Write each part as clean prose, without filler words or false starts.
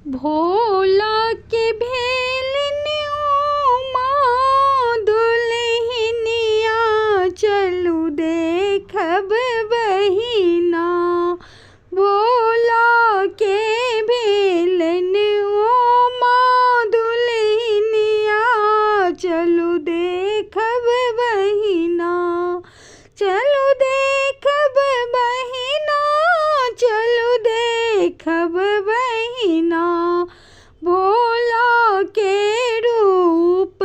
भोला के भेलनियो माँ दुल्हनिया चलू देखब बहिना। भोला के भेलनियो माँ दुल्हनिया चलू देखब बहिना। चलू देखब बहिना, चलू देखब बहिना। भोला के रूप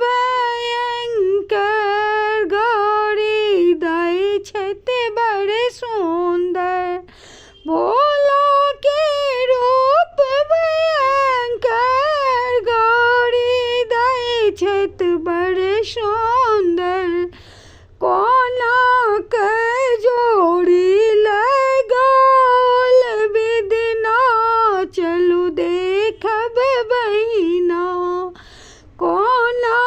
भयंकर गौरी दै छथि बड़ सुंदर। भोला के रूप भयंकर गौरी दै छथि बड़ सुंदर। कोना के जोड़ी लगाओल बिदना चलू देखब बहिना। कोना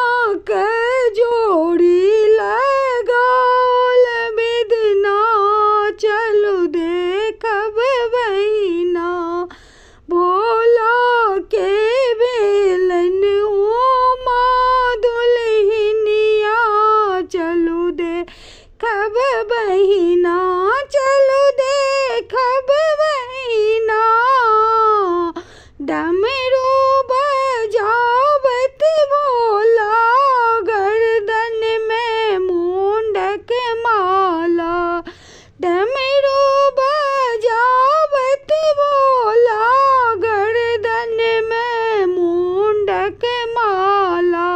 के जोड़ी लगाओल बिदना चलू देखब बहिना। भोला के भेलनियो माँ दुल्हनिया चलू देखब बहिना। चलू देखब बहिना। डमरू बजावत भोला गर्दन में मुंडक माला। डमरू बजावत भोला गर्दन में मुंडक माला।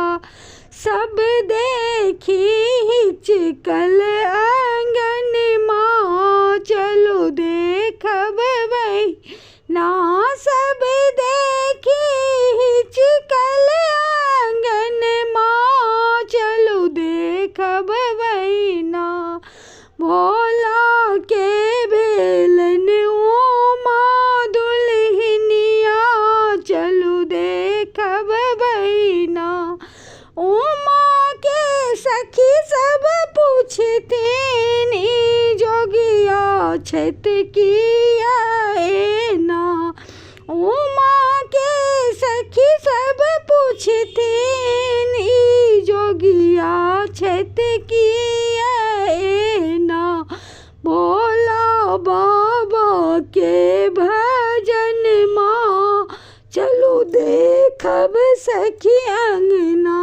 सब देखी हिचकल आंगन माँ चलू देखब बहिना। सब देखी हिचकल आंगन माँ चलू देखब बहिना। भोला के भेलनियो माँ दुल्हनिया चलू देखब बहिना। उमा के सखी सब पूछथिन ई जोगिया छथि किया एना। उमा के सखी सब पूछथिन ई जोगिया छथि किया एना। भोला बाबा के भजन माँ चलू देखब सखी अंगना।